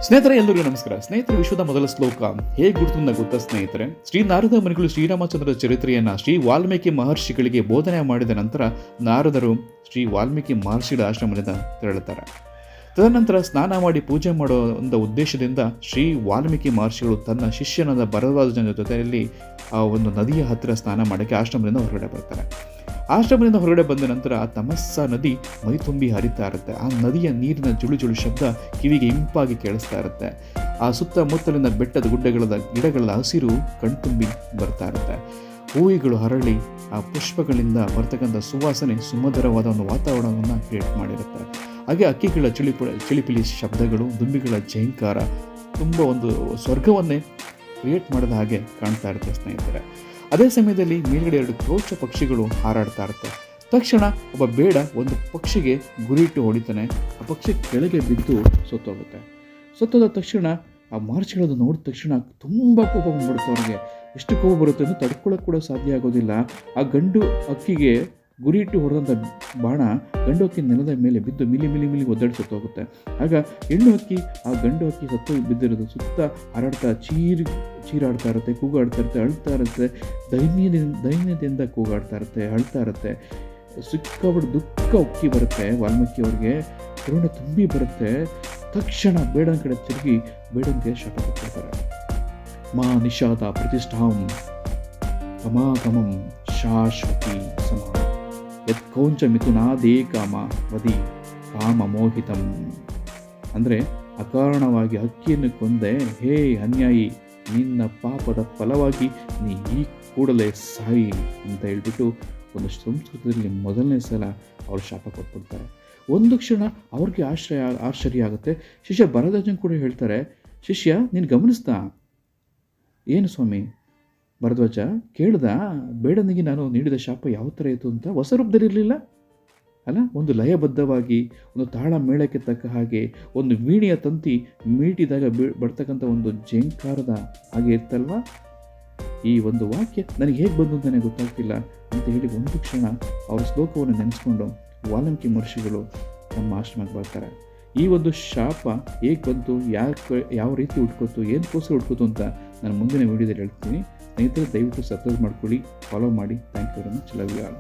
ಸ್ನೇಹಿತರೆ, ಎಲ್ಲರಿಗೂ ನಮಸ್ಕಾರ. ಸ್ನೇಹಿತರೆ, ವಿಶ್ವದ ಮೊದಲ ಶ್ಲೋಕ ಹೇಗೆ ಗುರುತನ್ನ ಗೊತ್ತಾ ಸ್ನೇಹಿತರೆ? ಶ್ರೀ ನಾರದ ಮುನಿಗಳು ಶ್ರೀರಾಮಚಂದ್ರರ ಚರಿತ್ರೆಯನ್ನು ಶ್ರೀ ವಾಲ್ಮೀಕಿ ಮಹರ್ಷಿಗಳಿಗೆ ಬೋಧನೆ ಮಾಡಿದ ನಂತರ ನಾರದರು ಶ್ರೀ ವಾಲ್ಮೀಕಿ ಮಹರ್ಷಿಗಳ ಆಶ್ರಮದಿಂದ ತೆರಳುತ್ತಾರೆ. ತದನಂತರ ಸ್ನಾನ ಮಾಡಿ ಪೂಜೆ ಮಾಡೋ ಒಂದು ಉದ್ದೇಶದಿಂದ ಶ್ರೀ ವಾಲ್ಮೀಕಿ ಮಹರ್ಷಿಗಳು ತನ್ನ ಶಿಷ್ಯನಾದ ಭರದ್ವಾಜನ ಜೊತೆಯಲ್ಲಿ ಆ ಒಂದು ನದಿಯ ಹತ್ತಿರ ಸ್ನಾನ ಮಾಡೋಕ್ಕೆ ಆಶ್ರಮದಿಂದ ಹೊರಗಡೆ ಬರ್ತಾರೆ. ಆಶ್ರಮದಿಂದ ಹೊರಗಡೆ ಬಂದ ನಂತರ ಆ ತಮಸ್ಸ ನದಿ ಮೈ ತುಂಬಿ ಹರಿತಾ ಇರುತ್ತೆ. ಆ ನದಿಯ ನೀರಿನ ಜುಳು ಶಬ್ದ ಕಿವಿಗೆ ಇಂಪಾಗಿ ಕೇಳಿಸ್ತಾ ಇರುತ್ತೆ. ಆ ಸುತ್ತಮುತ್ತಲಿನ ಬೆಟ್ಟದ ಗಿಡಗಳ ಹಸಿರು ಕಣ್ತುಂಬಿ ಬರ್ತಾ ಇರುತ್ತೆ. ಹೂವಿಗಳು ಹರಳಿ ಆ ಪುಷ್ಪಗಳಿಂದ ಬರ್ತಕ್ಕಂಥ ಸುವಾಸನೆ ಸುಮಧುರವಾದ ಒಂದು ವಾತಾವರಣವನ್ನು ಕ್ರಿಯೇಟ್ ಮಾಡಿರುತ್ತೆ. ಹಾಗೆ ಅಕ್ಕಿಗಳ ಚಿಳಿಪಿಲಿ ಶಬ್ದಗಳು, ದುಂಬಿಗಳ ಜಯಂಕಾರ ತುಂಬ ಒಂದು ಸ್ವರ್ಗವನ್ನೇ ಕ್ರಿಯೇಟ್ ಮಾಡಿದ ಹಾಗೆ ಕಾಣ್ತಾ ಇರುತ್ತೆ ಸ್ನೇಹಿತರೆ. ಅದೇ ಸಮಯದಲ್ಲಿ ಮೇಲ್ಗಡೆ 2 ಕ್ರೋಚ ಪಕ್ಷಿಗಳು ಹಾರಾಡ್ತಾ ಇರುತ್ತೆ. ತಕ್ಷಣ ಒಬ್ಬ ಬೇಡ ಒಂದು ಪಕ್ಷಿಗೆ ಗುರಿಯಿಟ್ಟು ಹೊಡಿತಾನೆ. ಆ ಪಕ್ಷಿ ಕೆಳಗೆ ಬಿದ್ದು ಸತ್ತೋಗುತ್ತೆ. ಸತ್ತೋದ ತಕ್ಷಣ ಆ ಮಹರ್ಷಿಗಳದ್ದು ನೋಡಿದ ತಕ್ಷಣ ತುಂಬ ಕೋಪ ಬಂದ್ಬಿಡುತ್ತೆ. ಅವ್ರಿಗೆ ಎಷ್ಟು ಕೋಪ ಬರುತ್ತೆ ಅಂದರೆ ತಡ್ಕೊಳ್ಳೋಕೆ ಕೂಡ ಸಾಧ್ಯ ಆಗೋದಿಲ್ಲ. ಆ ಗಂಡು ಅಕ್ಕಿಗೆ ಗುರಿಯಿಟ್ಟು ಹೊಡೆದಂಥ ಬಾಣ ಗಂಡು ಅಕ್ಕಿ ನೆಲದ ಮೇಲೆ ಬಿದ್ದು ಮಿಲಿ ಒದ್ದಾಡಿ ಸತ್ತೋಗುತ್ತೆ. ಆಗ ಹೆಣ್ಣು ಅಕ್ಕಿ ಆ ಗಂಡು ಅಕ್ಕಿ ಸತ್ತು ಬಿದ್ದಿರೋದು ಸುತ್ತ ಹಾರಾಡ್ತಾ ಚೀರಾಡ್ತಾ ಇರುತ್ತೆ, ಕೂಗಾಡ್ತಾ ಇರುತ್ತೆ, ಅಳ್ತಾ ಇರುತ್ತೆ, ದೈನ್ಯದಿಂದ ಕೂಗಾಡ್ತಾ ಇರುತ್ತೆ, ಅಳ್ತಾ ಇರುತ್ತೆ. ಸಿಕ್ಕಾಬಿಟ್ಟು ದುಃಖ ಉಕ್ಕಿ ಬರುತ್ತೆ. ವಾಲ್ಮೀಕಿ ಅವ್ರಿಗೆ ಕರುಣೆ ತುಂಬಿ ಬರುತ್ತೆ. ತಕ್ಷಣ ಬೇಡನ ಕಡೆ ತಿರುಗಿ ಬೇಡನಿಗೆ ಶಾಪ ಕೊಟ್ಟಿರ್ತಾರೆ. ಮಾ ನಿಷಾದ ಪ್ರತಿಷ್ಠಾಂ ಕಮಾಕಮಂ ಶಾಶ್ವತಿ ಸಮ ಯತ್ಕೌಂಚ ಮಿಥುನಾದೇ ಕಾಮ ವದಿ ಕಾಮ ಮೋಹಿತಂ. ಅಂದರೆ ಅಕಾರಣವಾಗಿ ಹಕ್ಕಿಯನ್ನು ಕೊಂದೆ, ಹೇ ಅನ್ಯಾಯಿ, ನಿನ್ನ ಪಾಪದ ಫಲವಾಗಿ ನೀ ಈ ಕೂಡಲೇ ಸಾಯಿ ಅಂತ ಹೇಳ್ಬಿಟ್ಟು ಒಂದು ಸಂಸ್ಕೃತದಲ್ಲಿ ಮೊದಲನೇ ಸಲ ಅವರು ಶಾಪ ಕೊಟ್ಬಿಡ್ತಾರೆ. ಒಂದು ಕ್ಷಣ ಅವ್ರಿಗೆ ಆಶ್ಚರ್ಯ ಆಗುತ್ತೆ. ಶಿಷ್ಯ ಭರದ್ವಾಜನ್ ಕೂಡ ಹೇಳ್ತಾರೆ, ಶಿಷ್ಯ ನೀನು ಗಮನಿಸ್ತಾ? ಏನು ಸ್ವಾಮಿ ಭರದ್ವಾಜ ಕೇಳ್ದ? ಬೇಡನಿಗೆ ನಾನು ನೀಡಿದ ಶಾಪ ಯಾವ ಥರ ಇತ್ತು ಅಂತ? ಹೊಸ ರೂಪದಲ್ಲಿರಲಿಲ್ಲ ಅಲ್ಲ, ಒಂದು ಲಯಬದ್ಧವಾಗಿ, ಒಂದು ತಾಳ ಮೇಳಕ್ಕೆ ತಕ್ಕ ಹಾಗೆ, ಒಂದು ವೀಣೆಯ ತಂತಿ ಮೀಟಿದಾಗ ಬರ್ತಕ್ಕಂಥ ಒಂದು ಜೇಂಕಾರದ ಹಾಗೆ ಇರ್ತಲ್ವ. ಈ ಒಂದು ವಾಕ್ಯ ನನಗೆ ಹೇಗೆ ಬಂದು ಅಂತಲೇ ಗೊತ್ತಾಗ್ತಿಲ್ಲ ಅಂತ ಹೇಳಿ ಒಂದು ಕ್ಷಣ ಅವರ ಶ್ಲೋಕವನ್ನು ನೆನೆಸ್ಕೊಂಡು ವಾಲ್ಮೀಕಿ ಮಹರ್ಷಿಗಳು ನಮ್ಮ ಆಶ್ರಮಕ್ಕೆ ಬರ್ತಾರೆ. ಈ ಒಂದು ಶಾಪ ಹೇಗೆ ಬಂತು, ಯಾವ ರೀತಿ ಉಟ್ಕೋತು, ಏನಕ್ಕೋಸ್ಕರ ಉಟ್ಕೋತು ಅಂತ ನಾನು ಮುಂದಿನ ವೀಡಿಯೋದಲ್ಲಿ ಹೇಳ್ತೀನಿ. ಸ್ನೇಹಿತರೆ, ದಯವಿಟ್ಟು ಸಬ್ಸ್ಕ್ರೈಬ್ ಮಾಡ್ಕೊಳ್ಳಿ, ಫಾಲೋ ಮಾಡಿ. Thank you very much. Love you all.